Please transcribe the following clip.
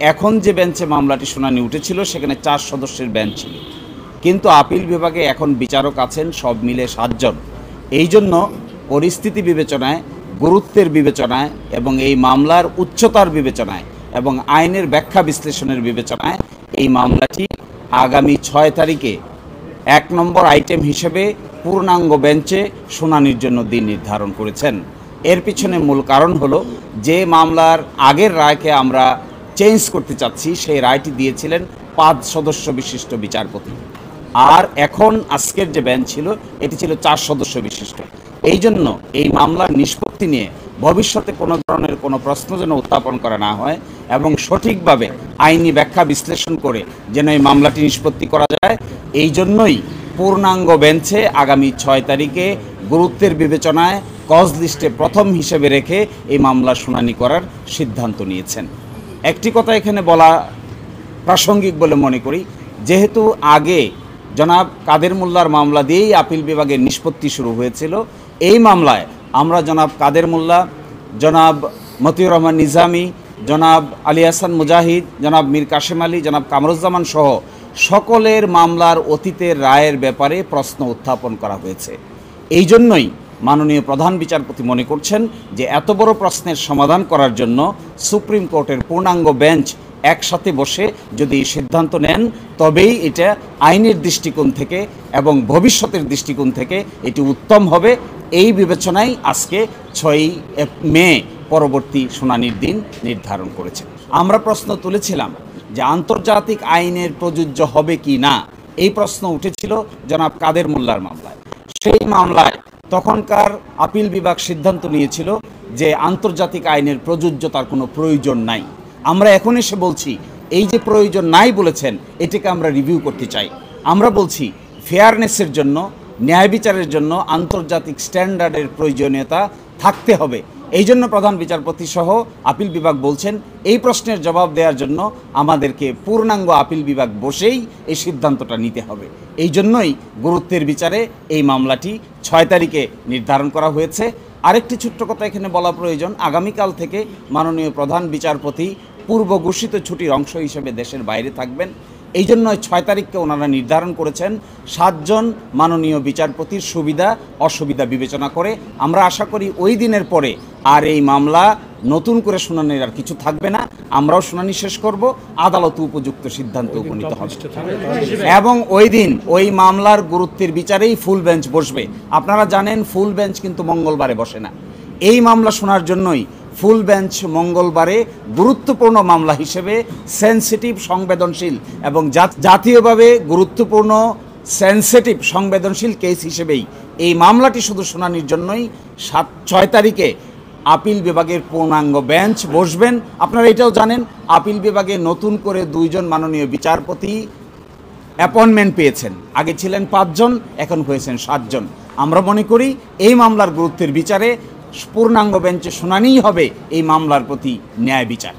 এখন যে বেঞ্চে মামলাটি শুনানি উঠেছিল সেখানে 4 সদস্যের বেঞ্চ ছিল, কিন্তু আপিল বিভাগে এখন বিচারক আছেন সব মিলে 7 জন। এই জন্য পরিস্থিতি বিবেচনায়, গুরুত্বের বিবেচনায় এবং এই মামলার উচ্চতার বিবেচনায় এবং আইনের ব্যাখ্যা বিশ্লেষণের বিবেচনায় এই মামলাটি আগামী 6 তারিখে 1 নম্বর আইটেম হিসেবে পূর্ণাঙ্গ বেঞ্চে শুনানির জন্য দিন নির্ধারণ করেছেন। এর পিছনে মূল কারণ হলো যে মামলার আগের রায়কে আমরা চেঞ্জ করতে চাচ্ছি, সেই রায়টি দিয়েছিলেন 5 সদস্য বিশিষ্ট বিচারপতি, আর এখন আজকের যে বেঞ্চ ছিল এটি ছিল 4 সদস্য বিশিষ্ট। এই জন্য এই মামলার নিষ্পত্তি নিয়ে ভবিষ্যতে কোনো ধরনের কোনো প্রশ্ন যেন উত্থাপন করা না হয় এবং সঠিকভাবে আইনি ব্যাখ্যা বিশ্লেষণ করে যেন এই মামলাটি নিষ্পত্তি করা যায়, এই জন্যই পূর্ণাঙ্গ বেঞ্চে আগামী 6 তারিখে গুরুত্বের বিবেচনায় কজ লিস্টে প্রথম হিসেবে রেখে এই মামলা শুনানি করার সিদ্ধান্ত নিয়েছেন। একটি কথা এখানে বলা প্রাসঙ্গিক বলে মনে করি, যেহেতু আগে জনাব কাদের মোল্লার মামলা দিয়েই আপিল বিভাগের নিষ্পত্তি শুরু হয়েছিল, এই মামলায় আমরা জনাব কাদের মোল্লা, জনাব মতিউর রহমান নিজামী, জনাব আলী হাসান মুজাহিদ, জনাব মীর কাশেম আলী, জনাব কামরুজ্জামান সহ সকলের মামলার অতীতের রায়ের ব্যাপারে প্রশ্ন উত্থাপন করা হয়েছে। এই জন্যই মাননীয় প্রধান বিচারপতি মনে করছেন যে এত বড় প্রশ্নের সমাধান করার জন্য সুপ্রিম কোর্টের পূর্ণাঙ্গ বেঞ্চ একসাথে বসে যদি সিদ্ধান্ত নেন, তবেই এটা আইনের দৃষ্টিকোণ থেকে এবং ভবিষ্যতের দৃষ্টিকোণ থেকে এটি উত্তম হবে। এই বিবেচনায় আজকে 6 মে পরবর্তী শুনানির দিন নির্ধারণ করেছে। আমরা প্রশ্ন তুলেছিলাম যে আন্তর্জাতিক আইনের প্রযোজ্য হবে কি না, এই প্রশ্ন উঠেছিল জনাব কাদের মোল্লার মামলায়। সেই মামলায় তখনকার আপিল বিভাগ সিদ্ধান্ত নিয়েছিল যে আন্তর্জাতিক আইনের প্রযোজ্যতার কোনো প্রয়োজন নাই। আমরা এখন এসে বলছি এই যে প্রয়োজন নাই বলেছেন, এটাকে আমরা রিভিউ করতে চাই। আমরা বলছি ফেয়ারনেসের জন্য, ন্যায় বিচারের জন্য আন্তর্জাতিক স্ট্যান্ডার্ডের প্রয়োজনীয়তা থাকতে হবে। এই জন্য প্রধান বিচারপতি সহ আপিল বিভাগ বলছেন এই প্রশ্নের জবাব দেওয়ার জন্য আমাদেরকে পূর্ণাঙ্গ আপিল বিভাগ বসেই এই সিদ্ধান্তটা নিতে হবে। এই জন্যই গুরুত্বের বিচারে এই মামলাটি 6 তারিখে নির্ধারণ করা হয়েছে। আরেকটি ছোট্ট কথা এখানে বলা প্রয়োজন, আগামীকাল থেকে মাননীয় প্রধান বিচারপতি পূর্ব ঘোষিত ছুটির অংশ হিসেবে দেশের বাইরে থাকবেন। এই জন্য 6 তারিখকে ওনারা নির্ধারণ করেছেন 7 জন মাননীয় বিচারপতির সুবিধা অসুবিধা বিবেচনা করে। আমরা আশা করি ওই দিনের পরে আর এই মামলা নতুন করে শুনানির আর কিছু থাকবে না, আমরাও শুনানি শেষ করব, আদালত উপযুক্ত সিদ্ধান্ত উপনীত হবে এবং ওই দিন ওই মামলার গুরুত্বের বিচারেই ফুল বেঞ্চ বসবে। আপনারা জানেন ফুল বেঞ্চ কিন্তু মঙ্গলবারে বসে না। এই মামলা শোনার জন্যই ফুল বেঞ্চ মঙ্গলবারে গুরুত্বপূর্ণ মামলা হিসেবে সেন্সিটিভ, সংবেদনশীল এবং জাতীয়ভাবে গুরুত্বপূর্ণ সেন্সিটিভ সংবেদনশীল কেস হিসেবেই এই মামলাটি শুধু শুনানির জন্যই 6 তারিখে আপিল বিভাগের পূর্ণাঙ্গ বেঞ্চ বসবেন। আপনারা এটাও জানেন আপিল বিভাগে নতুন করে 2 জন মাননীয় বিচারপতি অ্যাপয়েন্টমেন্ট পেয়েছেন। আগে ছিলেন 5 জন, এখন হয়েছেন 7 জন। আমরা মনে করি এই মামলার গুরুত্বের বিচারে পূর্ণাঙ্গ বেঞ্চে শুনানিই হবে এই মামলার প্রতি ন্যায় বিচার।